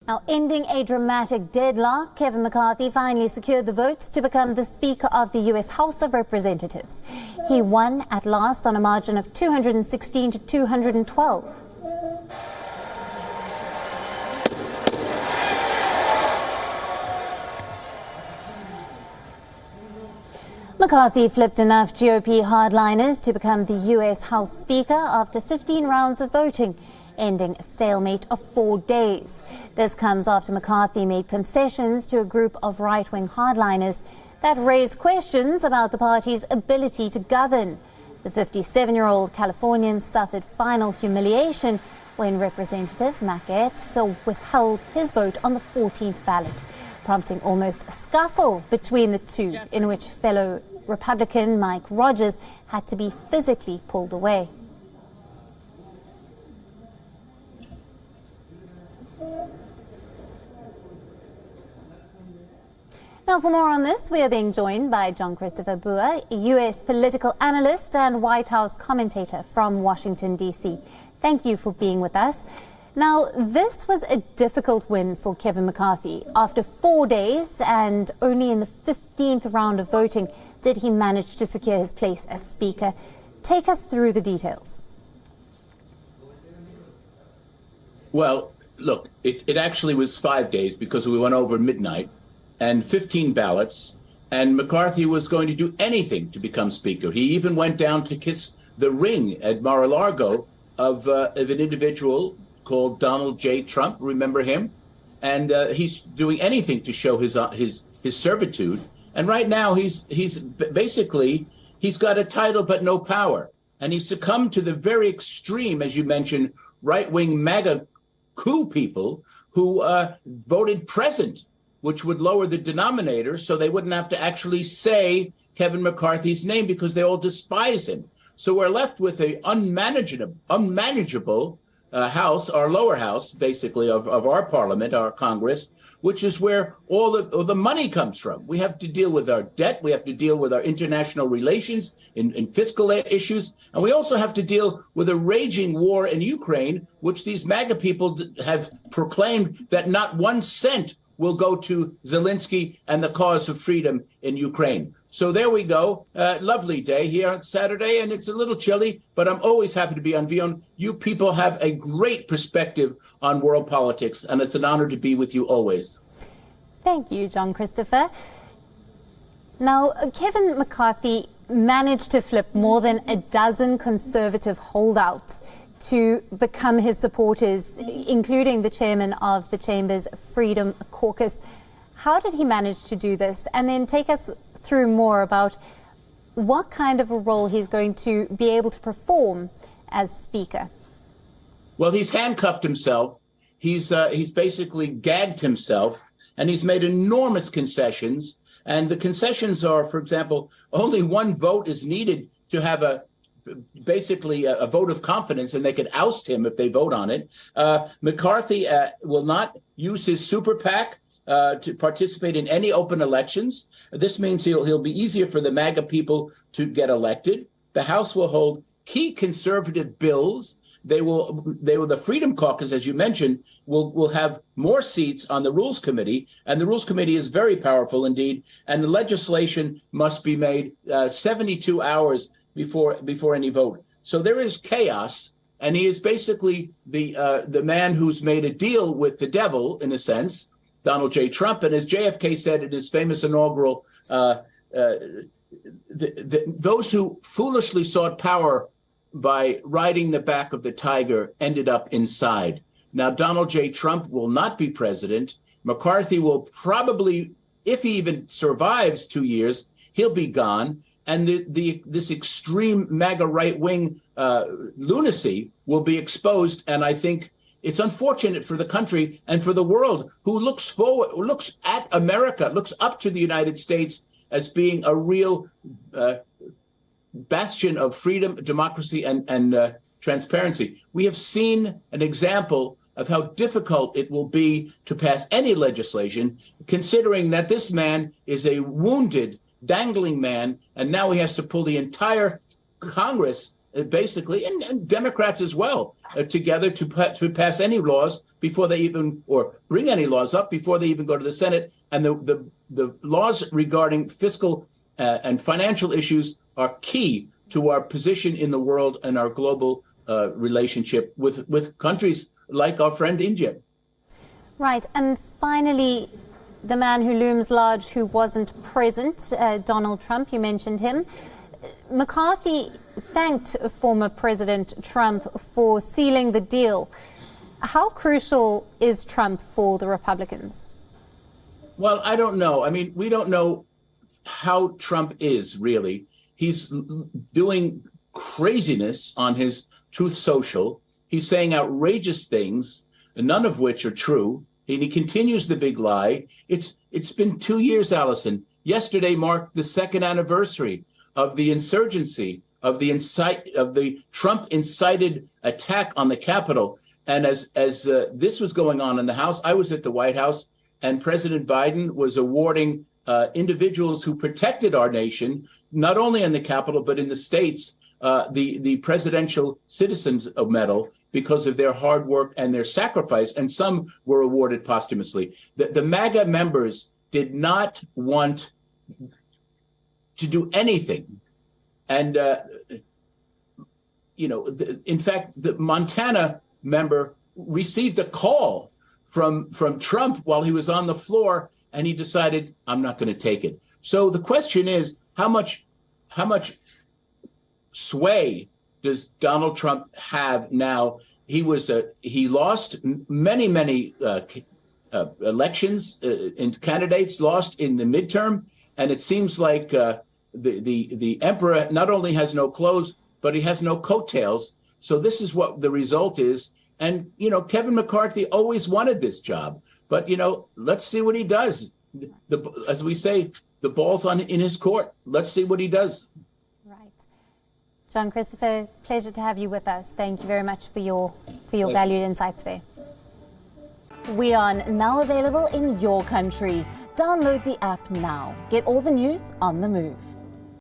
Now, ending a dramatic deadlock, Kevin McCarthy finally secured the votes to become the Speaker of the U.S. House of Representatives. He won at last on a margin of 216 to 212. McCarthy flipped enough GOP hardliners to become the U.S. House Speaker after 15 rounds of voting, ending a stalemate of 4 days. This comes after McCarthy made concessions to a group of right-wing hardliners that raised questions about the party's ability to govern. The 57-year-old Californian suffered final humiliation when Representative Mac Gaetz withheld his vote on the 14th ballot, prompting almost a scuffle between the two, in which fellow Republican Mike Rogers had to be physically pulled away. Now, for more on this, we are being joined by John Christopher Boer, U.S. political analyst and White House commentator from Washington, D.C. Thank you for being with us. Now, this was a difficult win for Kevin McCarthy. After 4 days and only in the 15th round of voting did he manage to secure his place as Speaker. Take us through the details. Well, look, it actually was 5 days because we went over midnight and 15 ballots, and McCarthy was going to do anything to become Speaker. He even went down to kiss the ring at Mar-a-Lago of an individual called Donald J. Trump. Remember him? And he's doing anything to show his servitude. And right now he's got a title but no power. And he succumbed to the very extreme, as you mentioned, right-wing MAGA coup people who voted present, which would lower the denominator so they wouldn't have to actually say Kevin McCarthy's name because they all despise him. So we're left with an unmanageable House, our lower house, basically, of our parliament, our Congress, which is where all the money comes from. We have to deal with our debt. We have to deal with our international relations in fiscal issues. And we also have to deal with a raging war in Ukraine, which these MAGA people have proclaimed that not 1 cent will go to Zelensky and the cause of freedom in Ukraine. So there we go. Lovely day here on Saturday, and it's a little chilly, but I'm always happy to be on WION. You people have a great perspective on world politics, and it's an honor to be with you always. Thank you, John Christopher. Now, Kevin McCarthy managed to flip more than a dozen conservative holdouts to become his supporters, including the chairman of the Chamber's Freedom Caucus. How did he manage to do this? And then take us through more about what kind of a role he's going to be able to perform as Speaker. Well, he's handcuffed himself. He's basically gagged himself, and he's made enormous concessions. And the concessions are, for example, only one vote is needed to have basically a vote of confidence, and they could oust him if they vote on it. McCarthy will not use his super PAC to participate in any open elections. This means he'll be easier for the MAGA people to get elected. The House will hold key conservative bills. The Freedom Caucus, as you mentioned, will have more seats on the Rules Committee, and the Rules Committee is very powerful indeed. And the legislation must be made 72 hours before any vote. So there is chaos, and he is basically the man who's made a deal with the devil, in a sense, Donald J. Trump. And as JFK said in his famous inaugural, those who foolishly sought power by riding the back of the tiger ended up inside. Now, Donald J. Trump will not be president. McCarthy will probably, if he even survives 2 years, he'll be gone. And this extreme MAGA right-wing lunacy will be exposed. And I think it's unfortunate for the country and for the world, who looks at America, looks up to the United States as being a real bastion of freedom, democracy, and transparency. We have seen an example of how difficult it will be to pass any legislation, considering that this man is a wounded, dangling man, and now he has to pull the entire Congress basically, and Democrats as well, together to pass any laws before they even, or bring any laws up before they even go to the Senate. And the laws regarding fiscal and financial issues are key to our position in the world and our global relationship with countries like our friend India. Right. And finally, the man who looms large who wasn't present, Donald Trump, you mentioned him. McCarthy thanked former President Trump for sealing the deal. How crucial is Trump for the Republicans? Well, I don't know. I mean, we don't know how Trump is, really. He's doing craziness on his Truth Social. He's saying outrageous things, none of which are true. And he continues the big lie. It's been 2 years, Allison. Yesterday marked the second anniversary of the insurgency, of the Trump incited attack on the Capitol. And as this was going on in the House, I was at the White House, and President Biden was awarding individuals who protected our nation, not only in the Capitol, but in the states, the Presidential Citizens Medal, because of their hard work and their sacrifice. And some were awarded posthumously. The MAGA members did not want to do anything. And, in fact, the Montana member received a call from Trump while he was on the floor, and he decided, I'm not going to take it. So the question is, how much sway does Donald Trump have now? He lost many elections, and candidates lost in the midterm, and it seems like the emperor not only has no clothes, but he has no coattails. So this is what the result is. And Kevin McCarthy always wanted this job, but let's see what he does. As we say, the ball's in his court. Let's see what he does. John Christopher, pleasure to have you with us. Thank you very much for your valued insights there. WION, now available in your country. Download the app now. Get all the news on the move.